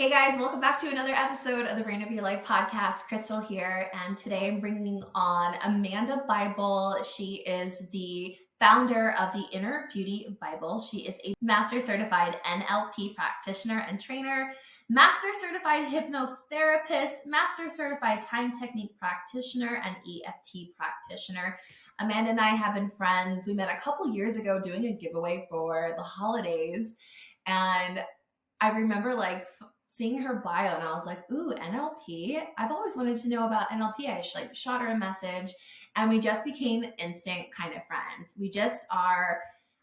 Hey guys, welcome back to another episode of the Reign of Your Life podcast. Krystal here, and today I'm bringing on Amanda Bybel. She is the founder of the Inner Beauty Bybel. She is a Master Certified NLP practitioner and trainer, Master Certified Hypnotherapist, Master Certified Time Technique practitioner, and EFT practitioner. Amanda and I have been friends. We met a couple years ago doing a giveaway for the holidays, and I remember seeing her bio and I was like, ooh, NLP. I've always wanted to know about NLP. I shot her a message and we just became instant kind of friends. We just are,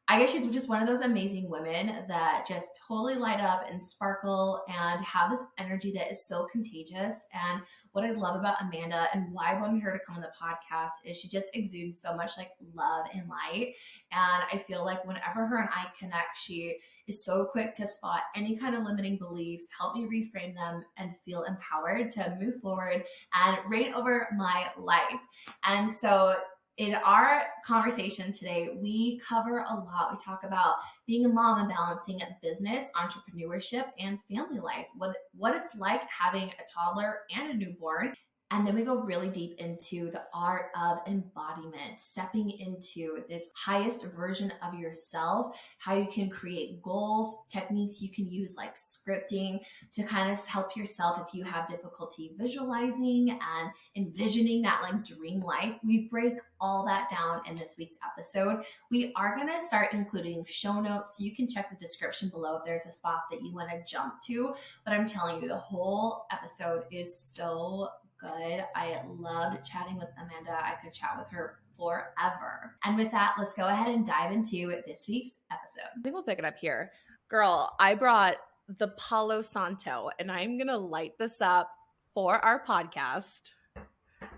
I guess she's just one of those amazing women that just totally light up and sparkle and have this energy that is so contagious. And what I love about Amanda and why I wanted her to come on the podcast is she just exudes so much love and light. And I feel like whenever her and I connect, she is so quick to spot any kind of limiting beliefs, help me reframe them, and feel empowered to move forward and reign over my life. And so in our conversation today, we cover a lot. We talk about being a mom and balancing business, entrepreneurship, and family life, what it's like having a toddler and a newborn. And then we go really deep into the art of embodiment, stepping into this highest version of yourself, how you can create goals, techniques you can use like scripting to kind of help yourself if you have difficulty visualizing and envisioning that dream life. We break all that down in this week's episode. We are going to start including show notes, so you can check the description below if there's a spot that you want to jump to. But I'm telling you, the whole episode is so good. I loved chatting with Amanda. I could chat with her forever. And with that, let's go ahead and dive into this week's episode. I think we'll pick it up here. Girl, I brought the Palo Santo and I'm going to light this up for our podcast.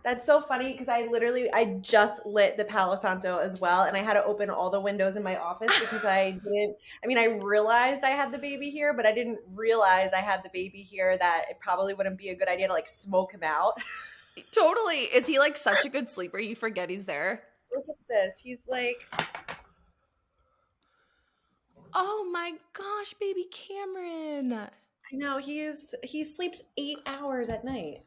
That's so funny because I just lit the Palo Santo as well, and I had to open all the windows in my office because I realized I had the baby here, but I didn't realize I had the baby here that it probably wouldn't be a good idea to smoke him out. Totally. Is he such a good sleeper you forget he's there? Look at this. He's oh my gosh, baby Cameron. I know, he sleeps 8 hours at night.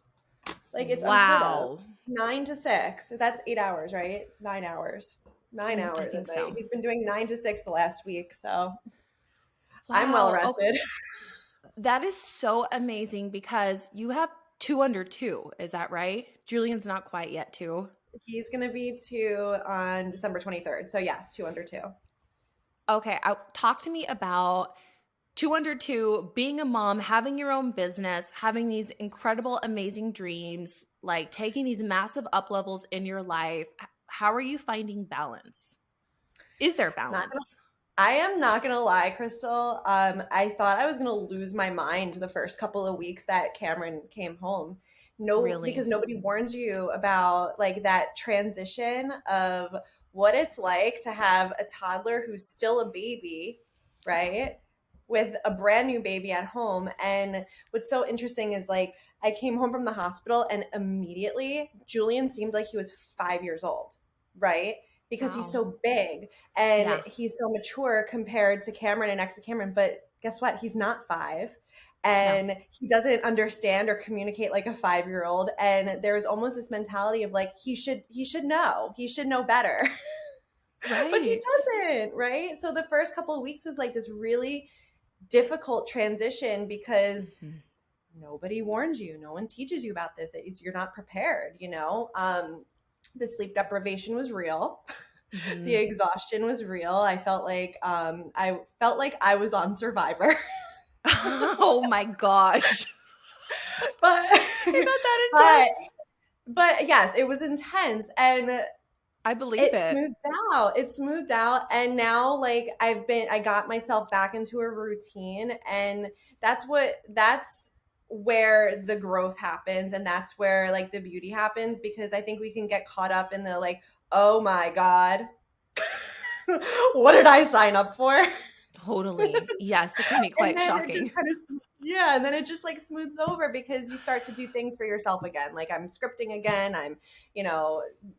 It's wow. 9 to 6. That's 8 hours, right? 9 hours. 9 hours at night. So. He's been doing 9 to 6 the last week, so wow. I'm well rested. That is so amazing because you have 2 under 2. Is that right? Julian's not quite yet 2. He's going to be 2 on December 23rd. So yes, 2 under 2. Okay. Talk to me about 2 under 2, being a mom, having your own business, having these incredible, amazing dreams, taking these massive up levels in your life. How are you finding balance? Is there balance? I am not going to lie, Krystal. I thought I was going to lose my mind the first couple of weeks that Cameron came home. Really? Because nobody warns you about that transition of what it's like to have a toddler who's still a baby, right? With a brand new baby at home. And what's so interesting is I came home from the hospital and immediately Julian seemed like he was 5 years old, right? Because he's so big and he's so mature compared to Cameron and next to Cameron. But guess what? He's not 5 and he doesn't understand or communicate like a 5-year-old. And there's almost this mentality of he should know better. Right. But he doesn't, right? So the first couple of weeks was this really difficult transition because nobody warns you. No one teaches you about this. You're not prepared, The sleep deprivation was real. Mm-hmm. The exhaustion was real. I felt like I was on Survivor. Oh my gosh. But not that intense. But yes, it was intense and I believe it. It smoothed out. And now I got myself back into a routine, and that's where the growth happens. And that's where the beauty happens, because I think we can get caught up in the oh my God, what did I sign up for? Totally. Yes. It can be quite shocking. And then it just smooths over because you start to do things for yourself again. I'm scripting again. I'm,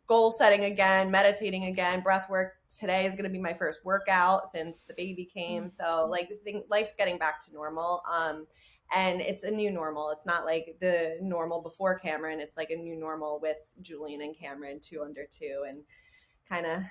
goal setting again, meditating again, breath work. Today is going to be my first workout since the baby came. So life's getting back to normal. And it's a new normal. It's not like the normal before Cameron. It's like a new normal with Julian and Cameron, 2 under 2, and kind of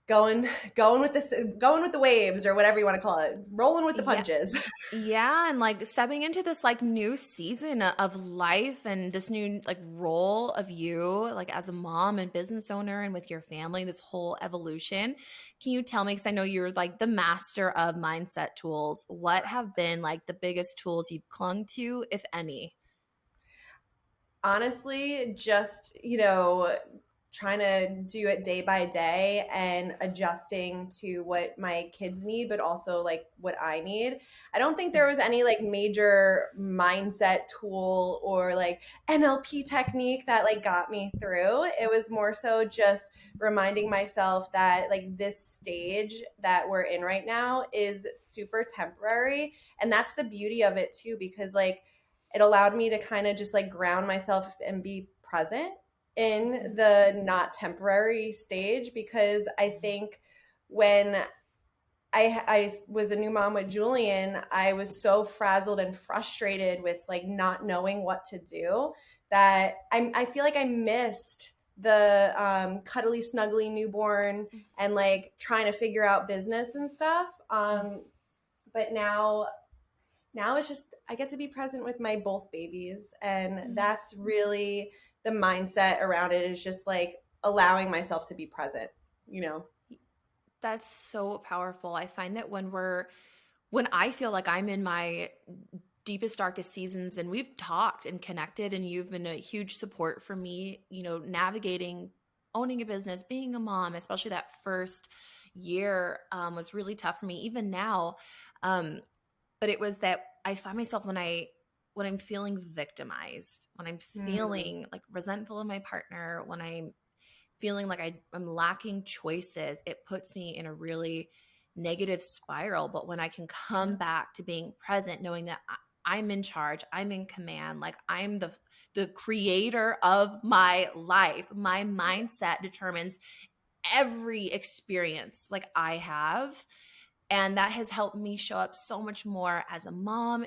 going with the waves, or whatever you want to call it, rolling with the punches. Yeah, and like stepping into this like new season of life and this new like role of you like as a mom and business owner and with your family, this whole evolution. Can you tell me, because I know you're like the master of mindset tools, what have been like the biggest tools you've clung to, if any? Honestly, just, trying to do it day by day and adjusting to what my kids need, but also like what I need. I don't think there was any like major mindset tool or like NLP technique that like got me through. It was more so just reminding myself that like this stage that we're in right now is super temporary. And that's the beauty of it too, because like it allowed me to kind of just like ground myself and be present in the not temporary stage. Because I think when I was a new mom with Julian, I was so frazzled and frustrated with like not knowing what to do that I feel like I missed the cuddly snuggly newborn and like trying to figure out business and stuff. But now it's just I get to be present with my both babies, and that's really the mindset around it, is just like allowing myself to be present, That's so powerful. I find that when I feel like I'm in my deepest, darkest seasons, and we've talked and connected, and you've been a huge support for me, navigating owning a business, being a mom, especially that first year was really tough for me, even now. But it was that I find myself when I'm feeling victimized, when I'm feeling like resentful of my partner, when I'm feeling like I'm lacking choices, it puts me in a really negative spiral. But when I can come back to being present, knowing that I'm in charge, I'm in command, like I'm the creator of my life, my mindset determines every experience like I have. And that has helped me show up so much more as a mom.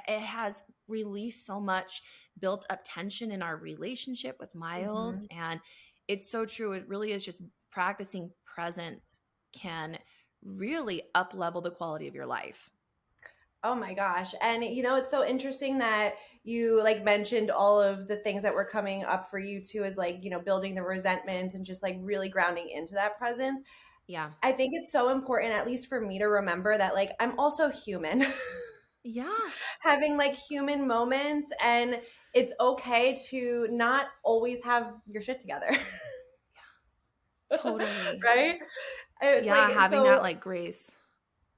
It has released so much built up tension in our relationship with Miles. And it's so true. It really is just practicing presence can really up level the quality of your life. Oh my gosh. And it's so interesting that you like mentioned all of the things that were coming up for you too, as like, building the resentment and just like really grounding into that presence. Yeah. I think it's so important, at least for me, to remember that like I'm also human. Yeah. Having like human moments, and it's okay to not always have your shit together. Totally. Right? It's having that like grace.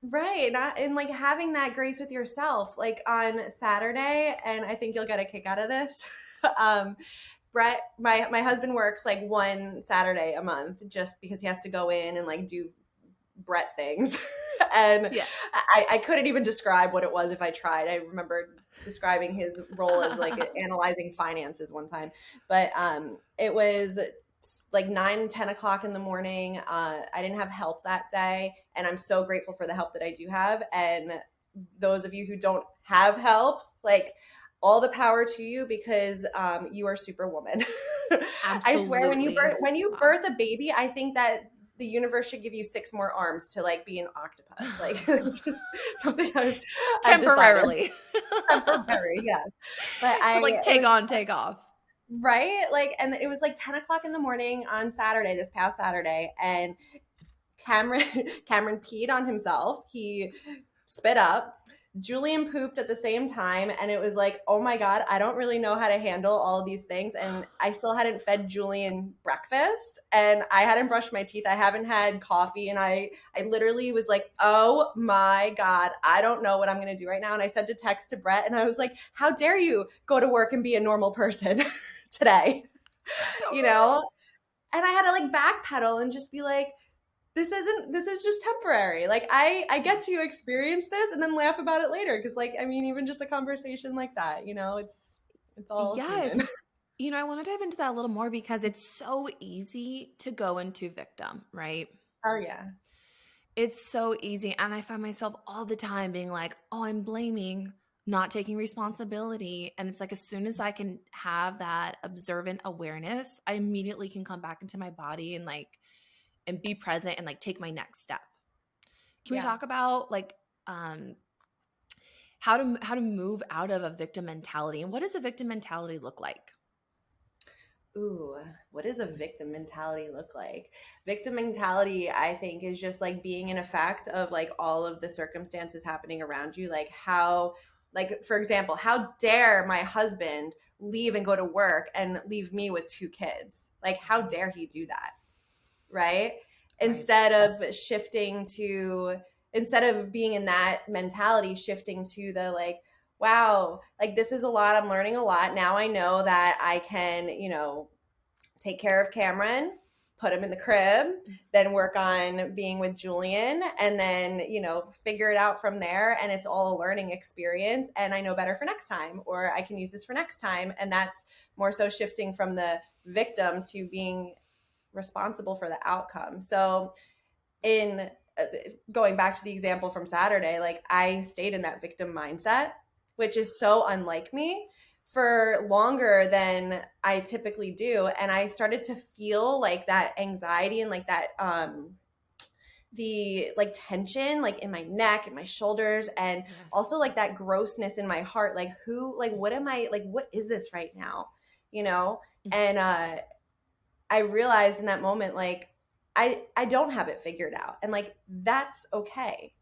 Right. And like having that grace with yourself, like on Saturday, and I think you'll get a kick out of this. Brett, my husband works like one Saturday a month just because he has to go in and like do Brett things. And I couldn't even describe what it was if I tried. I remember describing his role as like analyzing finances one time, but it was like 9-10 o'clock in the morning. I didn't have help that day, and I'm so grateful for the help that I do have. And those of you who don't have help, like, all the power to you, because you are Superwoman. I swear, when you birth a baby, I think that the universe should give you 6 more arms to like be an octopus, like just something temporarily. Temporary, yes. But to like take off. Right? Like, and it was like 10 o'clock in the morning on Saturday, this past Saturday, and Cameron peed on himself. He spit up. Julian pooped at the same time, and it was like, oh my God, I don't really know how to handle all of these things. And I still hadn't fed Julian breakfast, and I hadn't brushed my teeth. I haven't had coffee, and I literally was like, oh my God, I don't know what I'm going to do right now. And I sent a text to Brett, and I was like, how dare you go to work and be a normal person today? And I had to like backpedal and just be like, this is just temporary. Like I get to experience this and then laugh about it later. Cause like, I mean, even just a conversation like that, it's all human. I want to dive into that a little more because it's so easy to go into victim, right? Oh yeah. It's so easy. And I find myself all the time being like, oh, I'm blaming not taking responsibility. And it's like, as soon as I can have that observant awareness, I immediately can come back into my body and like, and be present and like take my next step. Can we talk about like, how to move out of a victim mentality, and what does a victim mentality look like? Ooh, what does a victim mentality look like? Victim mentality, I think, is just like being in effect of like all of the circumstances happening around you. Like how, like, for example, how dare my husband leave and go to work and leave me with 2 kids? Like, how dare he do that? Right? Instead of shifting to, instead of being in that mentality, shifting to the like, wow, like this is a lot. I'm learning a lot. Now I know that I can, you know, take care of Cameron, put him in the crib, then work on being with Julian, and then, you know, figure it out from there. And it's all a learning experience. And I know better for next time, or I can use this for next time. And that's more so shifting from the victim to being responsible for the outcome. So in going back to the example from Saturday, like I stayed in that victim mindset, which is so unlike me, for longer than I typically do. And I started to feel like that anxiety and like that the like tension like in my neck and my shoulders, and also like that grossness in my heart, like who, like what am I, like what is this right now, you know? And I realized in that moment, like, I don't have it figured out. And like, that's okay.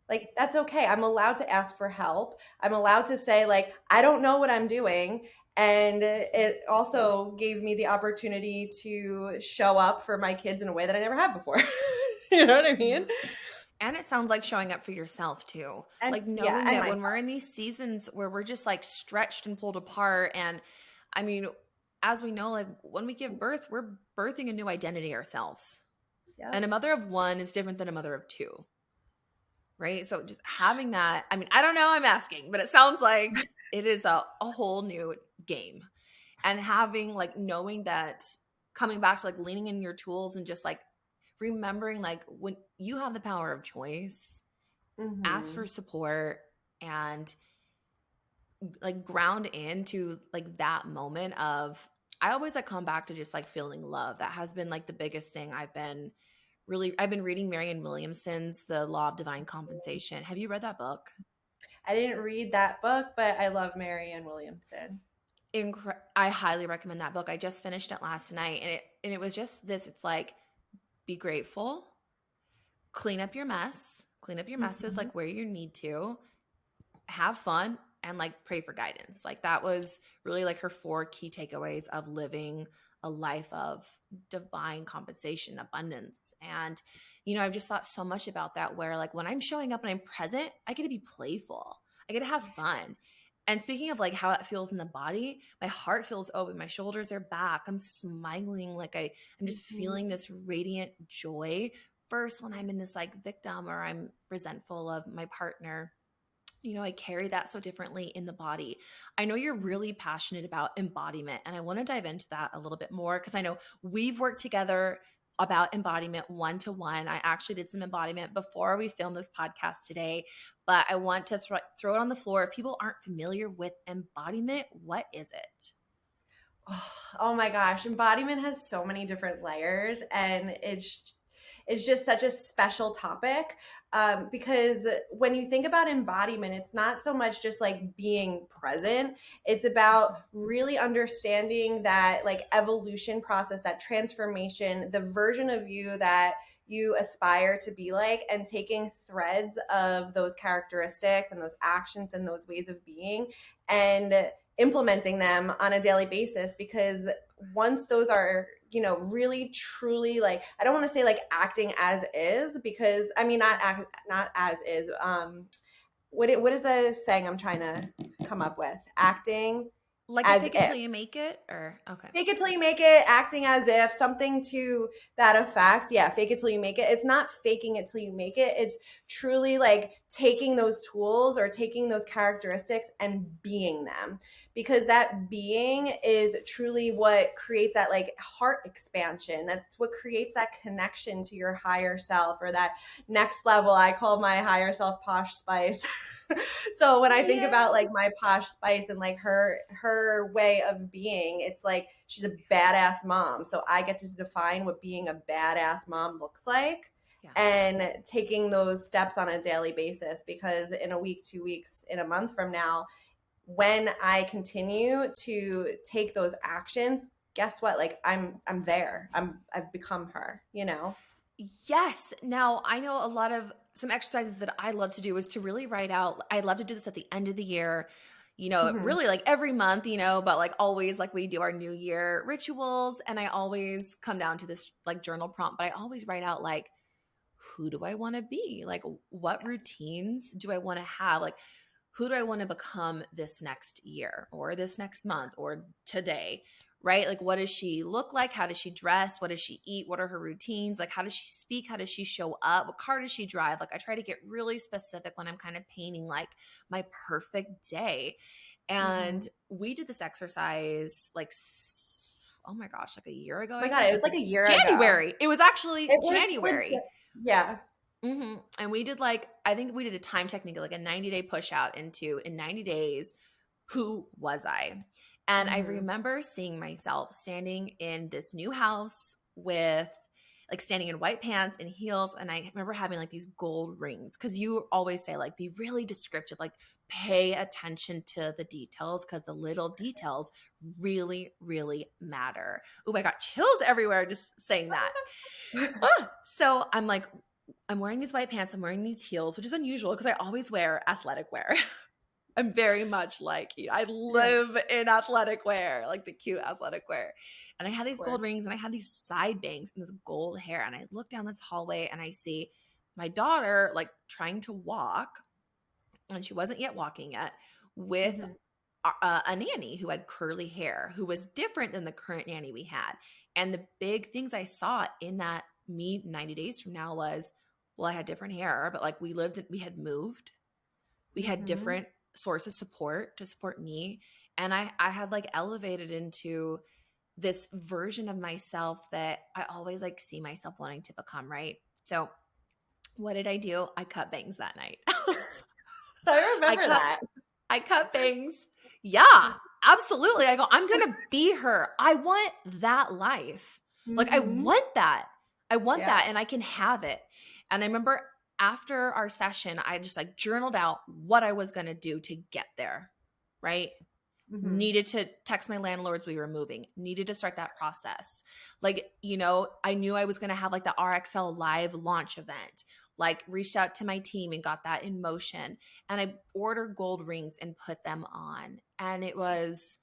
Like, that's okay. I'm allowed to ask for help. I'm allowed to say like, I don't know what I'm doing. And it also gave me the opportunity to show up for my kids in a way that I never have before. You know what I mean? And it sounds like showing up for yourself too. And, like knowing that when we're in these seasons where we're just like stretched and pulled apart. And I mean, as we know, like when we give birth, we're birthing a new identity ourselves. Yep. And a mother of 1 is different than a mother of 2. Right? So just having that, I mean, I don't know, I'm asking, but it sounds like it is a whole new game. And having like, knowing that, coming back to like leaning in your tools and just like remembering like when you have the power of choice, ask for support, and like ground into like that moment of, I always like come back to just like feeling love. That has been like the biggest thing. I've been reading Marianne Williamson's The Law of Divine Compensation. Have you read that book? I didn't read that book, but I love Marianne Williamson. I highly recommend that book. I just finished it last night, and it was just this. It's like, be grateful, clean up your mess. Clean up your messes like where you need to, have fun, and like pray for guidance. Like that was really like her 4 key takeaways of living a life of divine compensation, abundance. And, you know, I've just thought so much about that, where like when I'm showing up and I'm present, I get to be playful. I get to have fun. And speaking of like how it feels in the body, my heart feels open. My shoulders are back. I'm smiling. Like I'm just feeling this radiant joy. First, when I'm in this like victim, or I'm resentful of my partner, you know, I carry that so differently in the body. I know you're really passionate about embodiment, and I want to dive into that a little bit more, because I know we've worked together about embodiment 1-to-1. I actually did some embodiment before we filmed this podcast today, but I want to throw it on the floor. If people aren't familiar with embodiment, what is it? Oh my gosh, embodiment has so many different layers, and it's just such a special topic, because when you think about embodiment, it's not so much just like being present. It's about really understanding that like evolution process, that transformation, the version of you that you aspire to be like, and taking threads of those characteristics and those actions and those ways of being and implementing them on a daily basis. Because once those are, you know, really truly, like, I don't want to say like acting as is, because I mean, not as is. What is the saying I'm trying to come up with? Acting like as fake it till you make it, or okay. Fake it till you make it, acting as if, something to that effect. Yeah, fake it till you make it. It's not faking it till you make it. It's truly like taking those tools or taking those characteristics and being them, because that being is truly what creates that like heart expansion. That's what creates that connection to your higher self, or that next level. I call my higher self Posh Spice. So when I think about like my Posh Spice and like her way of being, it's like she's a badass mom. So I get to define what being a badass mom looks like. Yeah. And taking those steps on a daily basis, because in a week, 2 weeks, in a month from now, when I continue to take those actions, guess what? Like I'm there. I've become her, you know? Yes. Now I know some exercises that I love to do is to really write out. I love to do this at the end of the year, really like every month, but like always, like we do our New Year rituals, and I always come down to this like journal prompt, but I always write out like, who do I want to be? Like, what routines do I want to have? Like, who do I want to become this next year or this next month or today? Right? Like, what does she look like? How does she dress? What does she eat? What are her routines? Like, how does she speak? How does she show up? What car does she drive? Like, I try to get really specific when I'm kind of painting like my perfect day. And we did this exercise like, oh my gosh, like a year ago. Oh my God, it was like a year ago. January. It was actually January. Yeah. Mm-hmm. And we did I think we did a time technique, like a 90-day push out into, in 90 days, who was I? And I remember seeing myself standing in this new house with like standing in white pants and heels. And I remember having like these gold rings, because you always say like, be really descriptive, like pay attention to the details, because the little details really, really matter. Oh, I got chills everywhere just saying that. So I'm like, I'm wearing these white pants, I'm wearing these heels, which is unusual because I always wear athletic wear. I'm very much like, I live in athletic wear, like the cute athletic wear. And I had these gold rings and I had these side bangs and this gold hair. And I look down this hallway and I see my daughter like trying to walk, and she wasn't yet walking yet, with a nanny who had curly hair, who was different than the current nanny we had. And the big things I saw in that me 90 days from now was, well, I had different hair, but like we had moved. We had different source of support to support me. And I had like elevated into this version of myself that I always like see myself wanting to become, right? So what did I do? I cut bangs that night. I remember that. I cut bangs. Yeah, absolutely. I go, I'm going to be her. I want that life. Like I want that. I want that, and I can have it. And I remember after our session, I just like journaled out what I was going to do to get there, right? Needed to text my landlords we were moving, needed to start that process. Like, I knew I was going to have like the RxL live launch event, like reached out to my team and got that in motion. And I ordered gold rings and put them on. And it was,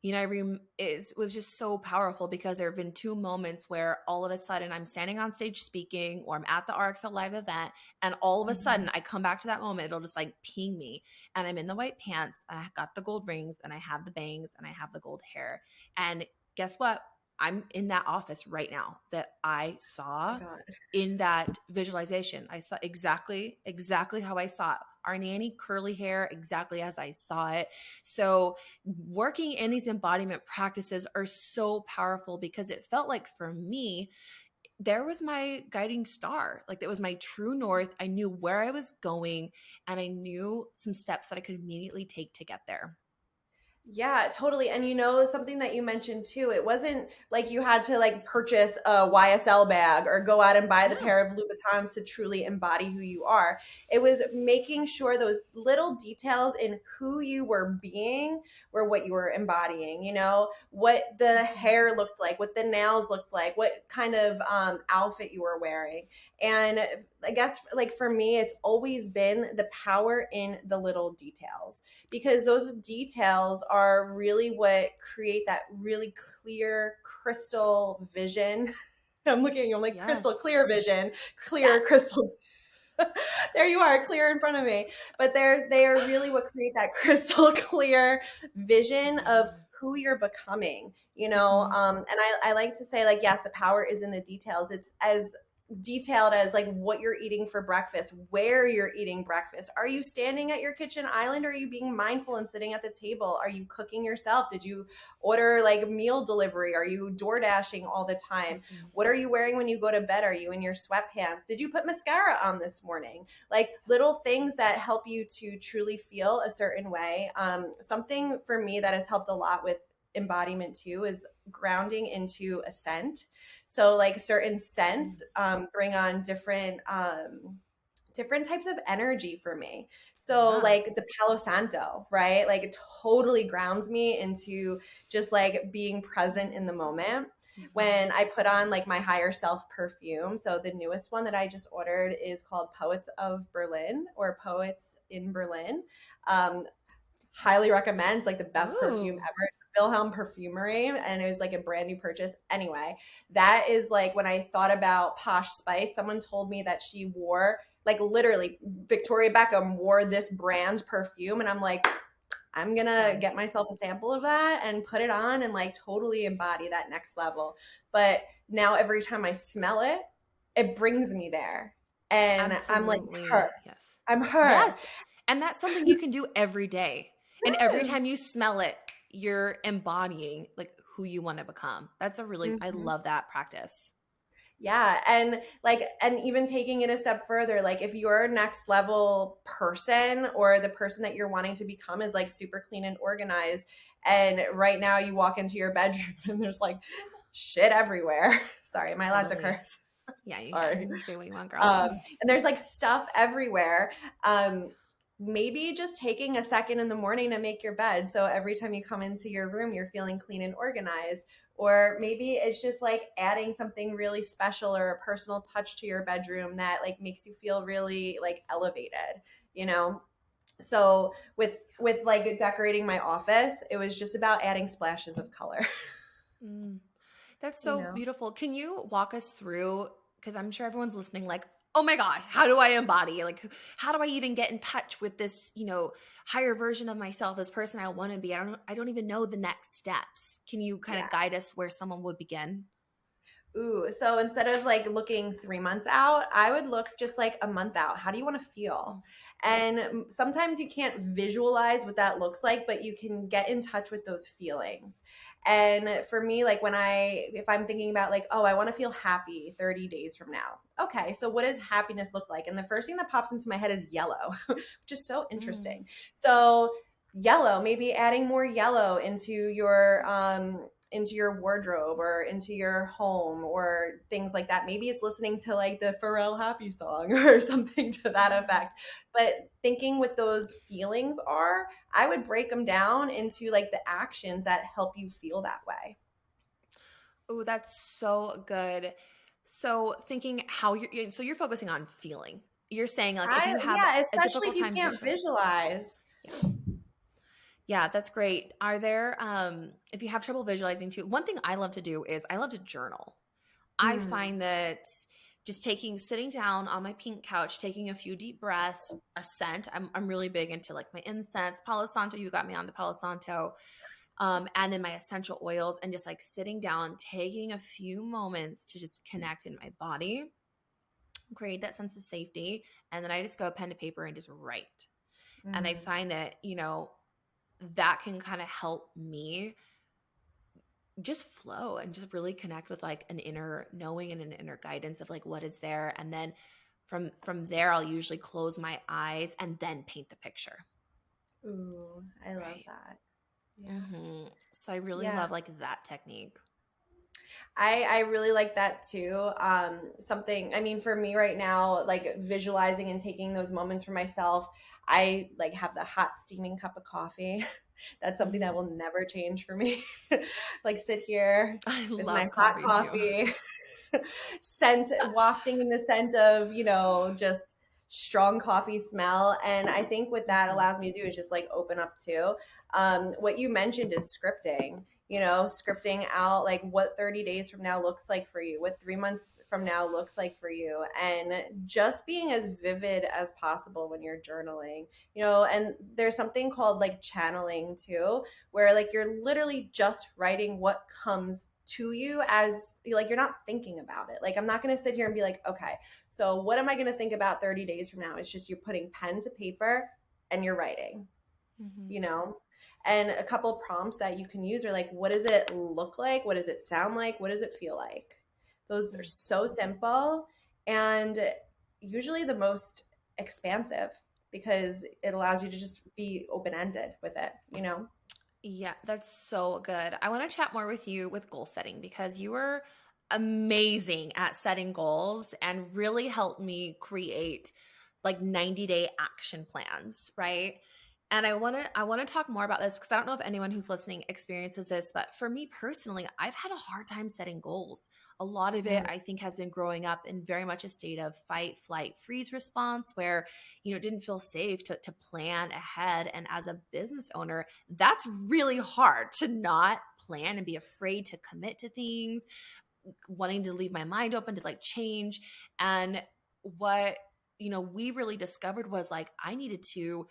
it was just so powerful, because there have been 2 moments where all of a sudden I'm standing on stage speaking, or I'm at the RxL live event, and all of a sudden I come back to that moment. It'll just like ping me, and I'm in the white pants, and I got the gold rings, and I have the bangs, and I have the gold hair. And guess what? I'm in that office right now that I saw in that visualization. I saw exactly how I saw it. Our nanny, curly hair, exactly as I saw it. So working in these embodiment practices are so powerful, because it felt like for me, there was my guiding star. Like that was my true north. I knew where I was going, and I knew some steps that I could immediately take to get there. Yeah, totally. And something that you mentioned too, it wasn't like you had to like purchase a YSL bag or go out and buy the pair of Louboutins to truly embody who you are. It was making sure those little details in who you were being were what you were embodying, what the hair looked like, what the nails looked like, what kind of outfit you were wearing. And I guess like for me, it's always been the power in the little details, because those details are really what create that really clear crystal vision. I'm looking at you, I'm like, crystal clear vision, clear crystal. There you are, clear in front of me. But they are really what create that crystal clear vision of who you're becoming, and I like to say, like, yes, the power is in the details. It's as detailed as like what you're eating for breakfast, where you're eating breakfast. Are you standing at your kitchen island? Or are you being mindful and sitting at the table? Are you cooking yourself? Did you order like meal delivery? Are you door dashing all the time? What are you wearing when you go to bed? Are you in your sweatpants? Did you put mascara on this morning? Like little things that help you to truly feel a certain way. Something for me that has helped a lot with embodiment too is grounding into a scent. So like certain scents bring on different types of energy for me. So like the Palo Santo, right? Like it totally grounds me into just like being present in the moment. When I put on like my higher self perfume. So the newest one that I just ordered is called Poets of Berlin or Poets in Berlin. Highly recommend. It's like the best perfume ever. Wilhelm Perfumery, and it was like a brand new purchase. Anyway, that is like when I thought about Posh Spice, someone told me that she wore, like literally Victoria Beckham wore this brand perfume, and I'm like, I'm gonna get myself a sample of that and put it on and like totally embody that next level. But now every time I smell it, it brings me there. And Absolutely. I'm like her. Yes. I'm her. Yes. And that's something you can do every day. And every time you smell it, you're embodying like who you want to become. That's a really, I love that practice. Yeah. And like, and even taking it a step further, like if your next level person or the person that you're wanting to become is like super clean and organized, and right now you walk into your bedroom and there's like shit everywhere. Sorry, am I allowed to curse? Yeah, you can say what you want, girl. And there's like stuff everywhere. Maybe just taking a second in the morning to make your bed. So every time you come into your room, you're feeling clean and organized. Or maybe it's just like adding something really special or a personal touch to your bedroom that like makes you feel really like elevated, you know? So with like decorating my office, it was just about adding splashes of color. That's so beautiful. Can you walk us through, because I'm sure everyone's listening like, oh my God, how do I embody? Like, how do I even get in touch with this, higher version of myself, this person I want to be? I don't even know the next steps. Can you kind of guide us where someone would begin? Ooh, so instead of like looking 3 months out, I would look just like a month out. How do you want to feel? And sometimes you can't visualize what that looks like, but you can get in touch with those feelings. And for me, like if I'm thinking about like, oh, I want to feel happy 30 days from now. Okay, so what does happiness look like? And the first thing that pops into my head is yellow, which is so interesting. So yellow, maybe adding more yellow into your wardrobe or into your home or things like that. Maybe it's listening to like the Pharrell Happy song or something to that effect. But thinking what those feelings are, I would break them down into like the actions that help you feel that way. Oh, that's so good. So thinking how you're focusing on feeling. You're saying like if you have especially if you can't visualize. Yeah, that's great. Are there, if you have trouble visualizing too, one thing I love to do is I love to journal. I find that just sitting down on my pink couch, taking a few deep breaths, a scent. I'm really big into like my incense, Palo Santo. You got me on the Palo Santo. And then my essential oils, and just like sitting down, taking a few moments to just connect in my body, create that sense of safety. And then I just go pen to paper and just write. And I find that, that can kind of help me just flow and just really connect with like an inner knowing and an inner guidance of like what is there. And then from there, I'll usually close my eyes and then paint the picture. Ooh, I love that. Yeah. So I really love like that technique. I really like that too. For me right now, like visualizing and taking those moments for myself, I like have the hot steaming cup of coffee. That's something that will never change for me. Like sit here with my hot coffee, wafting in the scent of, just strong coffee smell. And I think what that allows me to do is just like open up too. What you mentioned is scripting. Scripting out like what 30 days from now looks like for you, what 3 months from now looks like for you, and just being as vivid as possible when you're journaling, and there's something called like channeling too, where like you're literally just writing what comes to you as like you're not thinking about it. Like I'm not going to sit here and be like, okay, so what am I going to think about 30 days from now? It's just you're putting pen to paper and you're writing, you know? And a couple prompts that you can use are like, what does it look like? What does it sound like? What does it feel like? Those are so simple and usually the most expansive because it allows you to just be open-ended with it, you know? Yeah, that's so good. I want to chat more with you with goal setting because you were amazing at setting goals and really helped me create like 90-day action plans, right? And I want to talk more about this because I don't know if anyone who's listening experiences this, but for me personally, I've had a hard time setting goals. A lot of it I think has been growing up in very much a state of fight, flight, freeze response where, it didn't feel safe to plan ahead. And as a business owner, that's really hard to not plan and be afraid to commit to things, wanting to leave my mind open to like change. And what, we really discovered was like, I needed to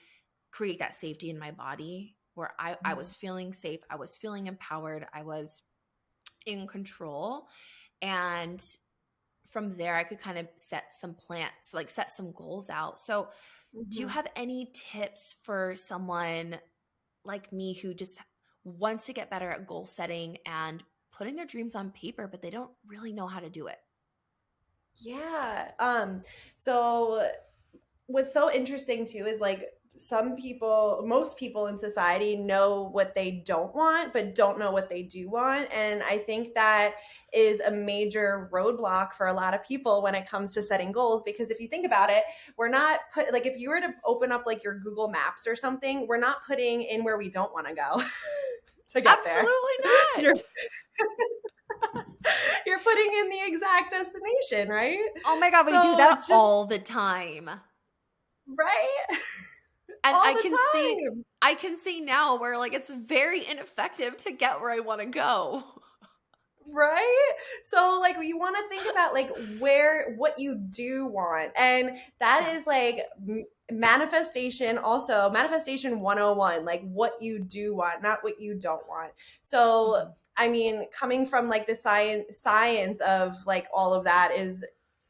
create that safety in my body where I was feeling safe. I was feeling empowered. I was in control. And from there, I could kind of set some plans, like set some goals out. So do you have any tips for someone like me who just wants to get better at goal setting and putting their dreams on paper, but they don't really know how to do it? Yeah. So what's so interesting too is like most people in society know what they don't want, but don't know what they do want. And I think that is a major roadblock for a lot of people when it comes to setting goals. Because if you think about it, we're not like, if you were to open up like your Google Maps or something, we're not putting in where we don't want to go to get Absolutely there. Not. You're putting in the exact destination, right? Oh my God, we do that all the time. Right? And I can see now where like it's very ineffective to get where I want to go. Right? So like you want to think about like what you do want. And that is like manifestation 101, like what you do want, not what you don't want. So I mean, coming from like the science of like all of that is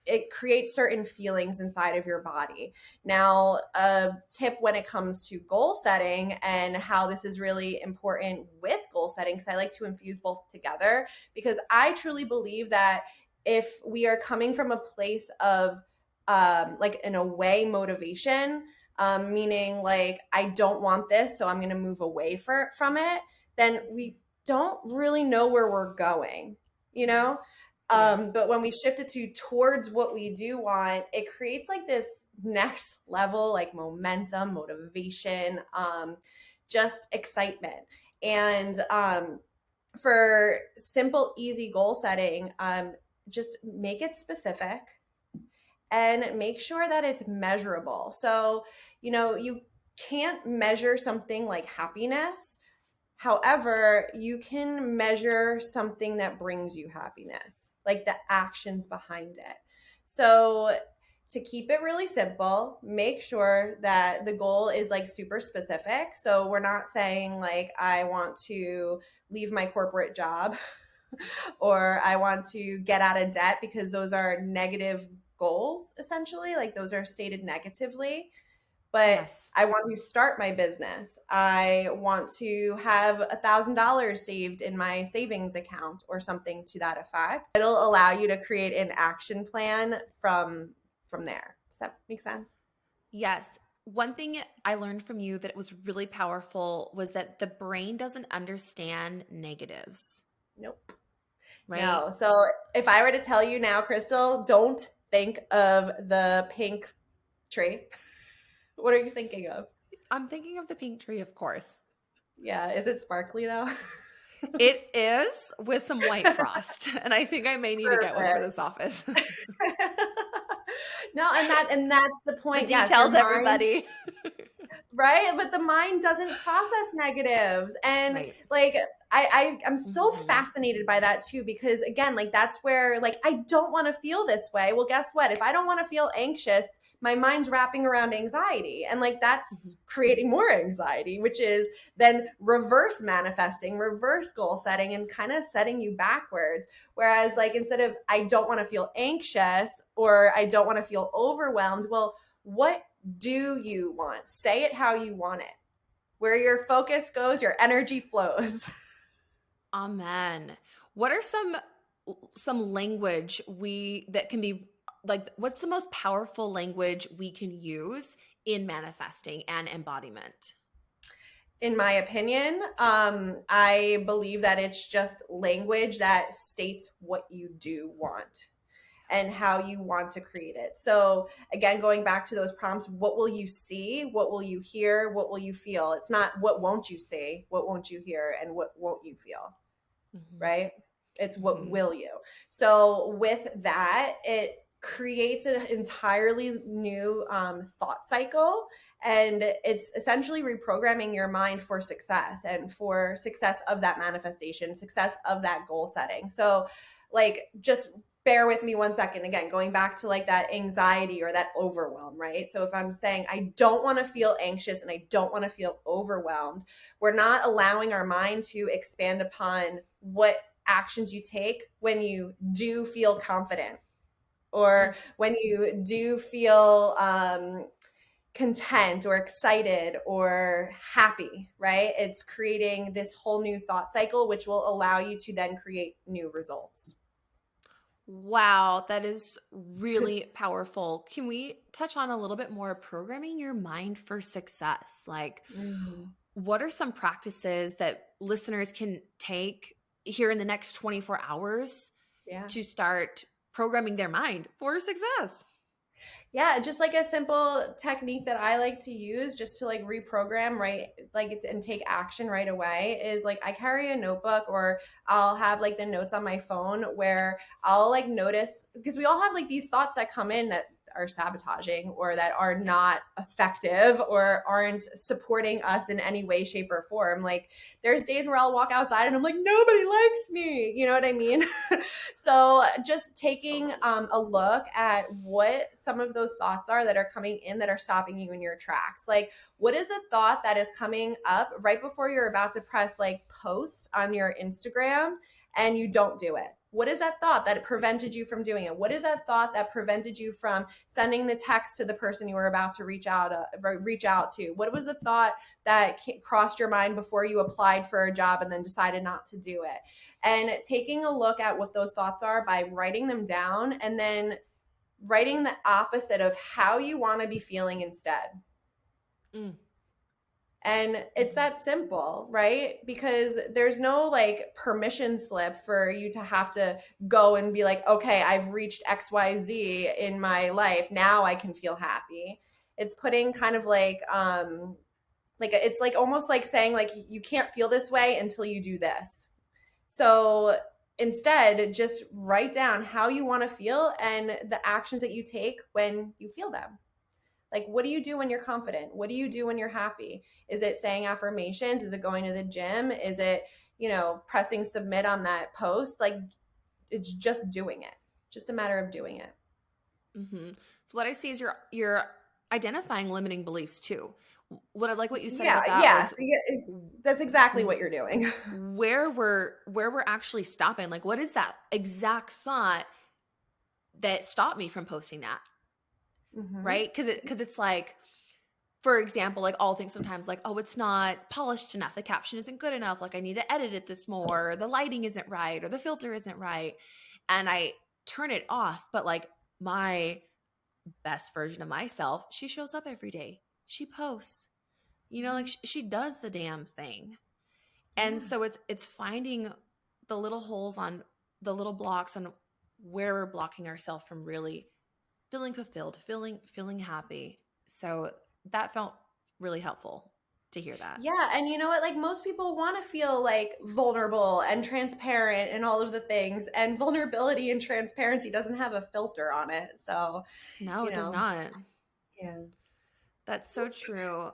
it creates certain feelings inside of your body. Now, a tip when it comes to goal setting and how this is really important with goal setting, because I like to infuse both together, because I truly believe that if we are coming from a place of like an away motivation, meaning like, I don't want this, so I'm going to move away from it, then we don't really know where we're going, you know? Yes. But when we shift it towards what we do want, it creates like this next level, like momentum, motivation, just excitement. And for simple, easy goal setting, just make it specific and make sure that it's measurable. So, you can't measure something like happiness. However, you can measure something that brings you happiness, like the actions behind it. So to keep it really simple, make sure that the goal is like super specific. So we're not saying like, I want to leave my corporate job or I want to get out of debt, because those are negative goals, essentially. Like those are stated negatively. But yes, I want to start my business. I want to have $1,000 saved in my savings account or something to that effect. It'll allow you to create an action plan from there. Does that make sense? Yes. One thing I learned from you that was really powerful was that the brain doesn't understand negatives. Nope. Right? No. So if I were to tell you now, Krystal, don't think of the pink tree. What are you thinking of? I'm thinking of the pink tree, of course. Yeah. Is it sparkly though? It is, with some white frost. And I think I may need to get one for this office. No, and that's the point. The details, everybody. Right? But the mind doesn't process negatives. And like I'm so fascinated by that too, because again, like that's where like I don't want to feel this way. Well, guess what? If I don't want to feel anxious, my mind's wrapping around anxiety. And like that's creating more anxiety, which is then reverse manifesting, reverse goal setting, and kind of setting you backwards. Whereas like instead of I don't want to feel anxious or I don't want to feel overwhelmed, well, what do you want? Say it how you want it. Where your focus goes, your energy flows. Amen. What are some language that can be like, what's the most powerful language we can use in manifesting and embodiment? In my opinion, I believe that it's just language that states what you do want and how you want to create it. So again, going back to those prompts, what will you see? What will you hear? What will you feel? It's not what won't you see, what won't you hear, and what won't you feel, right? It's what will you. So with that, it creates an entirely new thought cycle. And it's essentially reprogramming your mind for success and for success of that manifestation, success of that goal setting. So like, just bear with me 1 second. Again, going back to like that anxiety or that overwhelm, right? So if I'm saying I don't want to feel anxious and I don't want to feel overwhelmed, we're not allowing our mind to expand upon what actions you take when you do feel confident or when you do feel content or excited or happy, right? It's creating this whole new thought cycle, which will allow you to then create new results. Wow, that is really powerful. Can we touch on a little bit more programming your mind for success? Like, what are some practices that listeners can take here in the next 24 hours to start programming their mind for success? Yeah, just like a simple technique that I like to use just to like reprogram, right? Like, and take action right away is like I carry a notebook or I'll have like the notes on my phone where I'll like notice, because we all have like these thoughts that come in that are sabotaging or that are not effective or aren't supporting us in any way, shape, or form. Like there's days where I'll walk outside and I'm like, nobody likes me. You know what I mean? So just taking a look at what some of those thoughts are that are coming in that are stopping you in your tracks. Like, what is a thought that is coming up right before you're about to press like post on your Instagram and you don't do it? What is that thought that prevented you from doing it? What is that thought that prevented you from sending the text to the person you were about to reach out to? What was the thought that crossed your mind before you applied for a job and then decided not to do it? And taking a look at what those thoughts are by writing them down and then writing the opposite of how you want to be feeling instead. And it's that simple, right? Because there's no like permission slip for you to have to go and be like, okay, I've reached XYZ in my life. Now I can feel happy. It's putting kind of like it's like almost like saying like, you can't feel this way until you do this. So instead, just write down how you want to feel and the actions that you take when you feel them. Like, what do you do when you're confident? What do you do when you're happy? Is it saying affirmations? Is it going to the gym? Is it, pressing submit on that post? Like, it's just doing it. Just a matter of doing it. So what I see is you're identifying limiting beliefs too. What I like what you said about that was that's exactly what you're doing. where we're actually stopping. Like, what is that exact thought that stopped me from posting that? Right? Because it's like, for example, like I'll think sometimes like, oh, it's not polished enough. The caption isn't good enough. Like I need to edit it this more. Or the lighting isn't right. Or the filter isn't right. And I turn it off. But like my best version of myself, she shows up every day. She posts, like she does the damn thing. And so it's finding the little holes on the little blocks on where we're blocking ourselves from really feeling fulfilled, feeling happy. So that felt really helpful to hear that. Yeah. And you know what? Like most people want to feel like vulnerable and transparent and all of the things. And vulnerability and transparency doesn't have a filter on it. So no, it does not. Yeah. That's so true.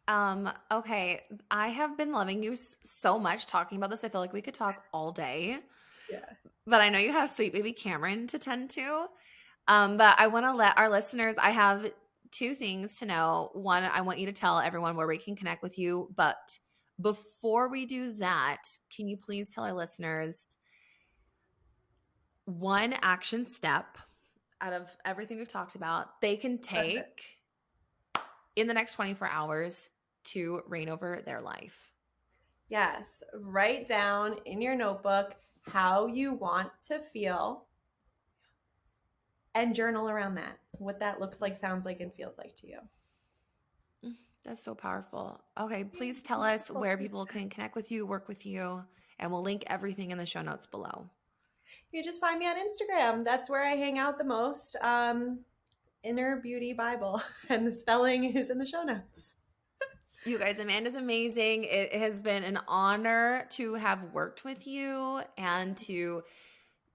Okay. I have been loving you so much talking about this. I feel like we could talk all day. Yeah. But I know you have sweet baby Cameron to tend to. But I want to let our listeners, I have 2 things to know. One, I want you to tell everyone where we can connect with you. But before we do that, can you please tell our listeners one action step out of everything we've talked about they can take in the next 24 hours to reign over their life? Yes. Write down in your notebook how you want to feel and journal around that, what that looks like, sounds like, and feels like to you. That's so powerful. Okay, please tell us where people can connect with you, work with you, and we'll link everything in the show notes below. You just find me on Instagram. That's where I hang out the most. Inner Beauty Bybel, and the spelling is in the show notes. You guys, Amanda's amazing. It has been an honor to have worked with you and to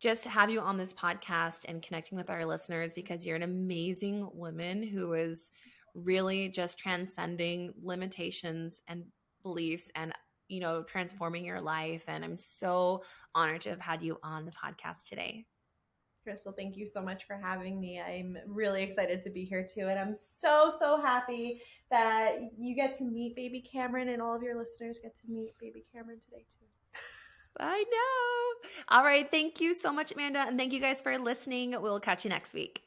just have you on this podcast and connecting with our listeners, because you're an amazing woman who is really just transcending limitations and beliefs and, you know, transforming your life. And I'm so honored to have had you on the podcast today. Krystal, thank you so much for having me. I'm really excited to be here too. And I'm so, so happy that you get to meet baby Cameron, and all of your listeners get to meet baby Cameron today too. I know. All right. Thank you so much, Amanda. And thank you guys for listening. We'll catch you next week.